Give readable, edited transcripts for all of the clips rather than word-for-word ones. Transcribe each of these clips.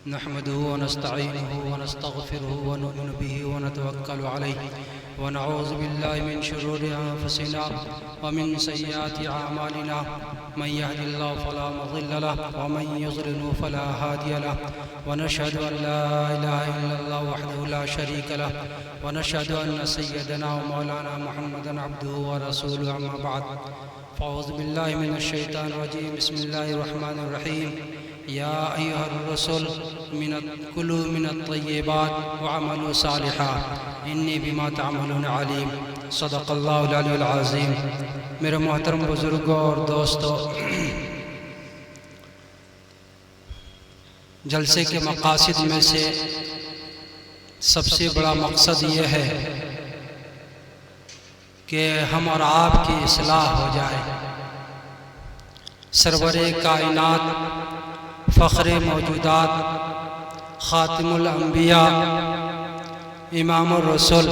नहमदुहु व नस्तईनुहु व नस्तगफिरुहु व नु'मिनु बिही व नतवक्कलु अलैहि व नऊज़ु बिल्लाहि मिन शुरूरि अंफुसिना व मिन सय्यिआति अअमालिना मन यहदिल्लाहु फला मुज़िल्ल लहु व मन युज़लिल फला हादिय लहु व नशहदु अन ला इलाहा इल्लल्लाहु वहदहु ला शरीक लहु व नशहदु अन्न सय्यदना व मौलाना मुहम्मदन अब्दुहु व रसूलुहु अम्मा बअद फ़अऊज़ु बिल्लाहि मिनश शैतानिर रजीम बिस्मिल्लाहिर रहमानिर रहीम या अय्युहर रसूल कुलू मिनत तय्यिबात व अमलू सालिहा इन्नी बिमा तअमलून अलीम। सदक़ल्लाहुल अलीयुल अज़ीम। मेरे मोहतरम बुज़ुर्गों और दोस्तों, जलसे के मक़ासिद में से सबसे बड़ा मकसद ये है कि हम और आपकी इस्लाह हो जाए। सरवरे कायनात, फ़ख्रे मौजूदात, ख़ातिमुल अंबिया, इमामुर रसूल,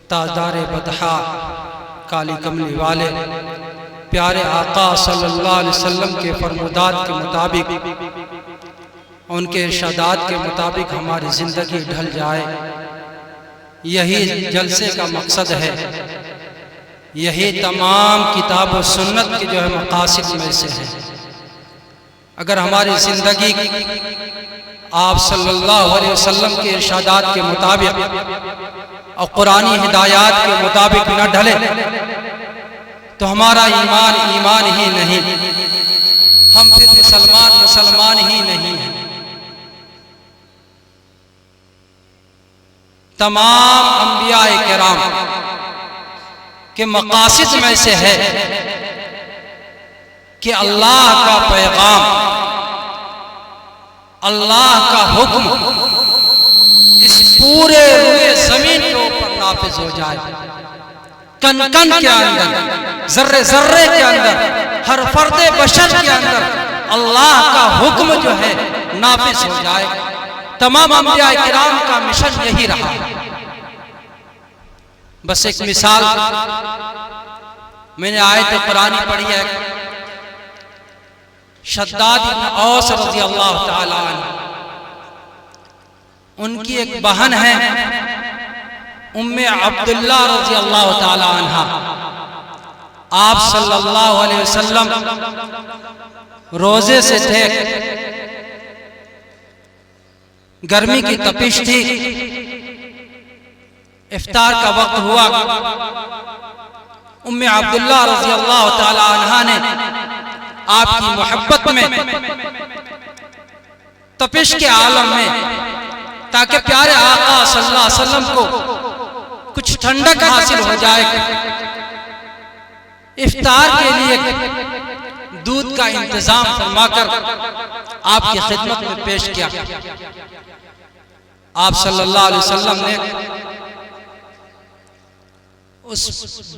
ताजदार बदहा, काली कमली वाले प्यारे आका सल्लल्लाहु अलैहि वसल्लम के फरमुदात के मुताबिक, उनके इरशादात के मुताबिक हमारी ज़िंदगी ढल जाए, यही जलसे का मकसद है। यही तमाम किताब और सुन्नत के जो है मक़ासिद में से है। अगर हमारी ज़िंदगी आप सल्लल्लाहु अलैहि वसल्लम के इरशादात के मुताबिक और कुरानी हिदायत के मुताबिक न ढले तो हमारा ईमान ईमान ही नहीं, हम फिर मुसलमान ही नहीं हैं। तमाम अंबिया किराम के मक़ासिद में से है कि अल्लाह का पैगाम, अल्लाह का हुक्म इस पूरे रुए ज़मीन के ऊपर नाफिज हो जाए। कन कन के अंदर, जर्रे जर्रे के अंदर, हर फर्दे बशर के अंदर अल्लाह का हुक्म जो है नाफिज हो जाए। तमाम अंबिया किराम का मिशन यही रहा। बस एक मिसाल मैंने आयत कुरानी पढ़ी है। शद्दाद इब्न औस रज़ियल्लाहु ताला अन्हु, उनकी एक बहन है उम्मे अब्दुल्लाह रज़ियल्लाहु ताला अन्हा। आप सल्लल्लाहु अलैहि वसल्लम रोजे से थे, गर्मी की तपिश थी, इफ्तार का वक्त हुआ। उम्मे अब्दुल्लाह रज़ियल्लाहु ताला अन्हा ने आपकी मोहब्बत में, तपिश के आलम में, ताकि प्यारे आका सल्लल्लाहु अलैहि वसल्लम को कुछ ठंडक हासिल हो जाए, इफ्तार के लिए दूध का इंतजाम फरमाकर आपकी खिदमत में पेश किया। आप सल्लल्लाहु अलैहि वसल्लम ने उस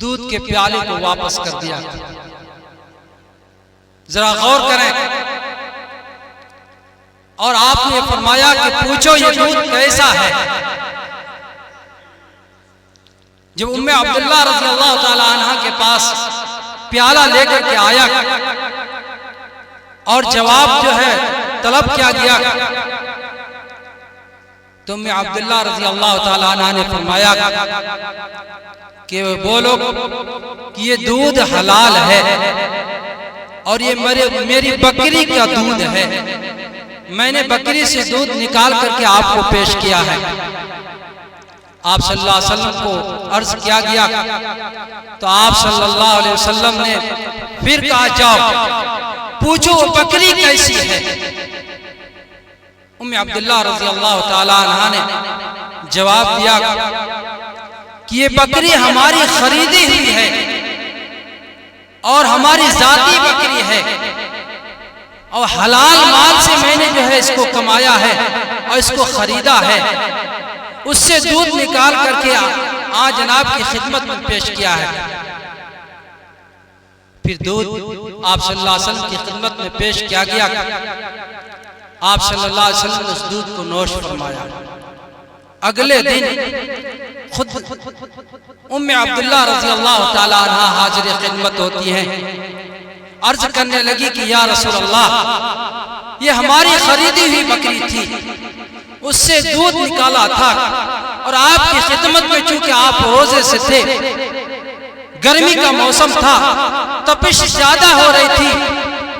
दूध के प्याले को वापस कर दिया। जरा गौर करें, और आपने फरमाया कि पूछो ये दूध कैसा है। जब उम्मे अब्दुल्लाह रज़ियल्लाहु ताला अन्हा के पास प्याला लेकर के आया और जवाब जो है तलब किया गया, तो उम्मे अब्दुल्लाह रज़ियल्लाहु ताला अन्हा ने फरमाया कि बोलो कि ये दूध हलाल है और ये मेरी बकरी का दूध है। मैंने बकरी से दूध निकाल करके आपको पेश किया है। आप सल्लल्लाहु अलैहि वसल्लम को अर्ज किया गया, तो आप सल्लल्लाहु अलैहि वसल्लम ने फिर कहा जाओ पूछो वो बकरी कैसी है। उम्मे अब्दुल्लाह रज़ियल्लाहु ताला अन्हा ने जवाब दिया कि ये बकरी हमारी खरीदी हुई है और हमारी जाती बकरी है, और हलाल माल से मैंने जो है इसको कमाया है और इसको खरीदा है। उससे दूध निकाल करके आज जनाब की खिदमत में पेश किया है। फिर दूध आप सल्लल्लाहु अलैहि वसल्लम की खिदमत में पेश किया गया। आप सल्लल्लाहु अलैहि वसल्लम ने उस दूध को नोश फरमाया। अगले दिन खुद उम्मे अब्दुल्लाह रज़ियल्लाहु ताला अन्हा हाजिर खिदमत होती हैं अर्ज करने लगी कि या रसूल अल्लाह, ये हमारी खरीदी हुई बकरी थी, उससे दूध निकाला था और आपकी खिदमत में चूंकि आप रोजे से थे, गर्मी का मौसम था, तपिश ज्यादा हो रही थी,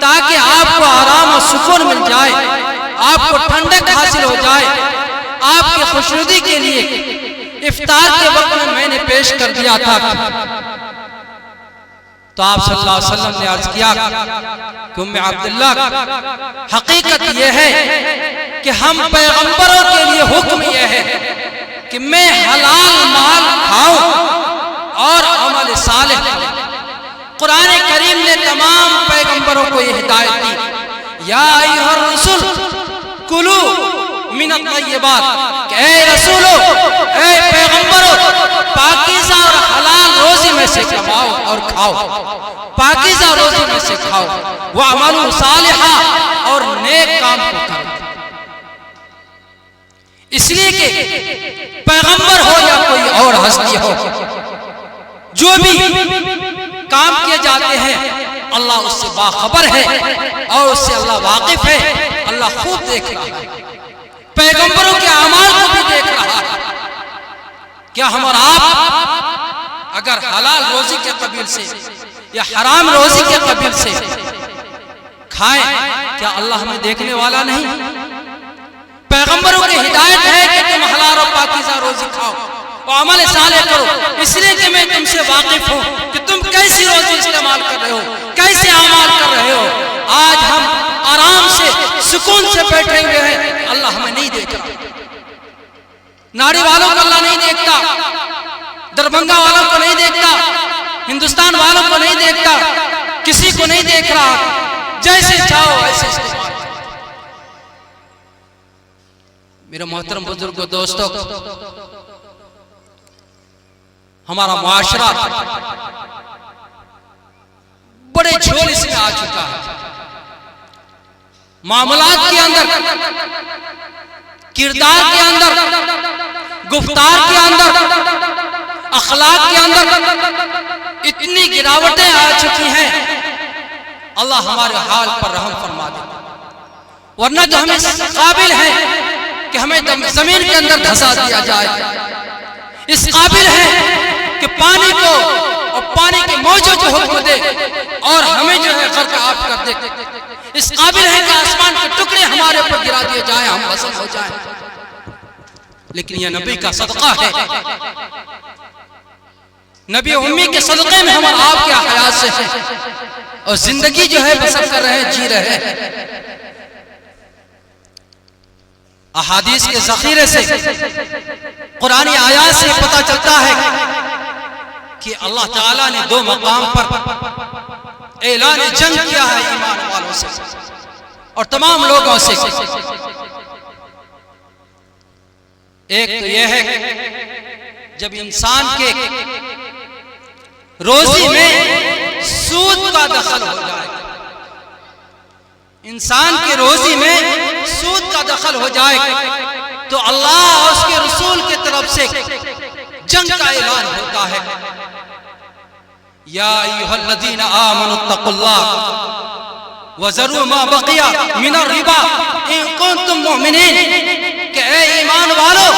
ताकि आपको आराम और सुकून मिल जाए, आपको ठंडक हासिल हो जाए, आपकी खुशनुदी के लिए इफ्तार के वक्त में मैंने पेश कर दिया था। तो आप सल्लल्लाहु अलैहि वसल्लम ने अर्ज किया कि उम्मे अब्दुल्लाह, हकीकत यह है कि हम पैगंबरों के लिए हुक्म यह है कि मैं हलाल माल खाऊं और अमल सालिह करूं। कुरान करीम ने तमाम पैगंबरों को यह हिदायत दी, या अय्युहर रसूल कुलू मिनत तय्यबात, ऐ रसूलो, ऐ पैगंबरों, पाकीज़ा और हलाल रोजी में से कमाओ और खाओ, पाकीज़ा रोजी में से खाओ, व अमलु सालिहा, और नेक काम को करो। इसलिए कि पैगंबर हो या कोई और हस्ती हो, जो भी काम किए जाते हैं अल्लाह उससे बाखबर है और उससे अल्लाह वाकिफ है, अल्लाह खूब देख रहा है, पैगंबरों के अमाल को भी देख रहा है। क्या हम और आप अगर हलाल रोजी के कबील से या हराम रोजी के कबील से खाएं, क्या अल्लाह हमें देखने वाला नहीं? पैगंबरों की हिदायत है कि तुम हलाल और पाकीज़ा रोजी खाओ और अमल साले करो, इसलिए कि मैं तुमसे वाकिफ हूं कि तुम कैसी रोजी इस्तेमाल कर रहे हो, कैसे अमाल कर रहे हो। आज हम आराम से सुकून से बैठे हुए हैं, अल्लाह हमें नहीं देख रहा। नाड़ी वालों को अल्लाह नहीं देखता, दरभंगा वालों को नहीं देखता, हिंदुस्तान वालों को नहीं देखता, किसी को नहीं देख रहा। जैसे चाहो ऐसे इस्तेमाल करो। मेरे मोहतरम बुजुर्गों, दोस्तों, हमारा मुआशरा बड़े झोल इसमें आ चुका है। मामलात के अंदर, किरदार के अंदर, गुफ्तार के अंदर, अखलाक के अंदर इतनी गिरावटें आ चुकी हैं, अल्लाह हमारे हाल पर रहम फरमा दे। वरना तो हम इस काबिल हैं कि हमें जमीन के अंदर धंसा दिया जाए, इस काबिल है कि पानी को और पानी के मौजों को हुक्म दे और हमें जो है गर्क आप कर दे, इस काबिल है कि आसमान के टुकड़े हमारे ऊपर गिरा दिए जाए, हम मसद हो जाए। लेकिन यह नबी का सदका है, नबी उम्मी के सदक़े में हम आपके हयात से हैं और जिंदगी जो है बसर कर रहे हैं, जी रहे हैं। अहादीस के ज़ख़ीरे से, कुरानी आयात से पता चलता है कि अल्लाह ताला ने दो मकाम पर ऐलान जंग किया है ईमान वालों से और तमाम लोगों से। एक तो यह है जब इंसान के रोजी में सूद का दखल हो जाए, इंसान के रोजी में सूद का दखल हो जाए तो अल्लाह और उसके रसूल की तरफ से जंग का ऐलान होता है। या अय्युहल्लज़ीना आमनुत्तक़ुल्लाह वज़रू मा बक़िया मिनर रिबा इन कुंतुम मुमिनीन, कि ऐ ईमान वालों,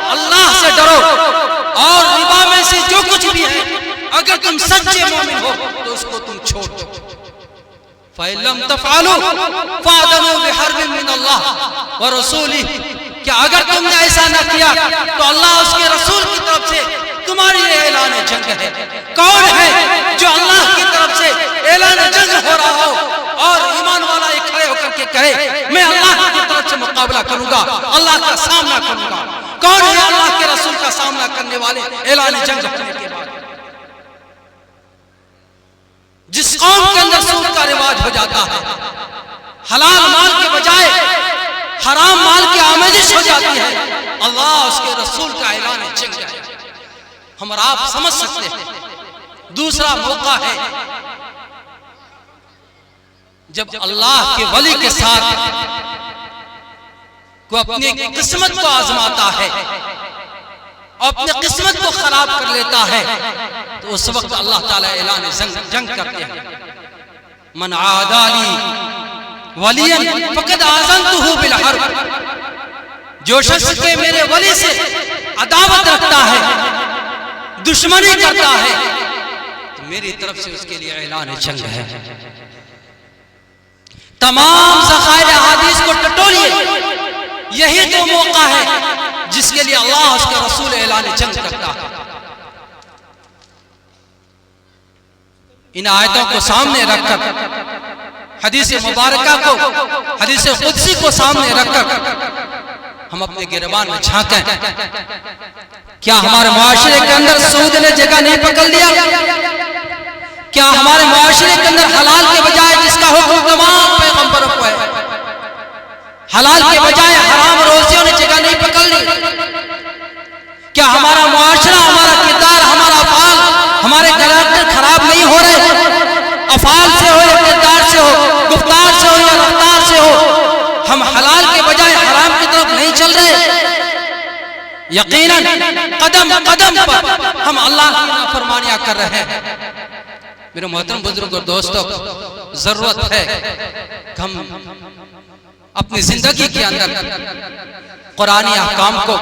अल्लाह से डरो और रिबा में से जो कुछ भी है अगर तुम सच्चे मोमिन हो तो उसको तुम छोड़ दो। फ़इल्लम तफ़अलू फ़अज़नु बिहर्बिन मिनल्लाह व रसूलिही, कि अगर तुमने ऐसा न किया तो अल्लाह उसके रसूल की तरफ से तुम्हारे लिए ऐलान जंग है। कौन है जो अल्लाह की तरफ से ऐलान जंग हो रहा हो और ईमान वाला एक खड़े होकर के कहे मैं अल्लाह की तरफ से मुकाबला करूंगा, अल्लाह का सामना करूंगा? कौन है अल्लाह के रसूल का सामना करने वाले ऐलान जंग होने के बाद? जिस कौम के अंदर सूद का रिवाज हो जाता है, हलाल माल के बजाय हराम माल की आमेजिश हो जाती है, अल्लाह उसके रसूल का ऐलान जंग है। हम और आप समझ सकते हैं। दूसरा मौका है जब अल्लाह के वली के साथ को अपनी किस्मत को आजमाता है और अपनी किस्मत को खराब कर लेता है, तो उस वक्त अल्लाह ताला ऐलान जंग करते हैं। मन आदाली वलियन फकद आज़नतुहु बिल हर्ब, जो शख्स के मेरे वली से अदावत रखता है, दुश्मनी करता है, तो मेरी तरफ से उसके लिए ऐलान जंग है। तमाम ज़खायर हदीस को टटोलिए, यही तो मौका है जिसके लिए अल्लाह उसके रसूल ऐलान जंग करता है। इन आयतों को सामने रखकर, हदीस मुबारका को, हदीस कुदसी को सामने रखकर हम अपने गिरबान में झांकें। क्या हमारे मुआशरे के अंदर सूद ने जगह नहीं पकड़ लिया? क्या हमारे मुआशरे के अंदर हलाल के बजाय, जिसका हुक्म तमाम पैगंबरों को है, हलाल के बजाय हराम रोजियों ने जगह नहीं पकड़ ली? क्या हमारा मुआशरा, हमारा किरदार, हमारा अफाल, हमारे कैरेक्टर खराब नहीं हो रहे? अफाल से हो या किरदार से हो, गुफ्तार से हो या रफ्तार से हो, हम हलाल के बजाय हराम की तरफ नहीं चल रहे? यकीनन कदम कदम पर हम अल्लाह की नाफरमानियां कर रहे हैं। मेरे मोहतरम बुजुर्ग और दोस्तों, जरूरत है कि हम अपनी जिंदगी के अंदर कुरानी अहकाम को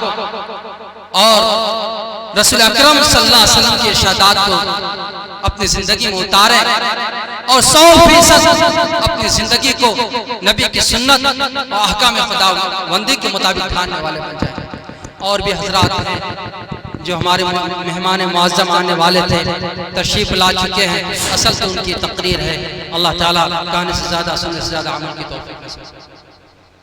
और रसूल अकरम सल्लल्लाहु अलैहि वसल्लम के इरशादात को अपनी जिंदगी में उतारें और 100% अपनी जिंदगी को नबी की सुन्नत और अहकाम खुदावंदी के मुताबिक ढालने वाले बन जाएं। और भी हजरात हैं जो हमारे मेहमान मुअज़्ज़म आने वाले थे, तशरीफ ला चुके हैं। असल तो उनकी तकरीर है। अल्लाह ताला कहने से ज़्यादा, सुनने से ज़्यादा अमल की तौफीक नसीब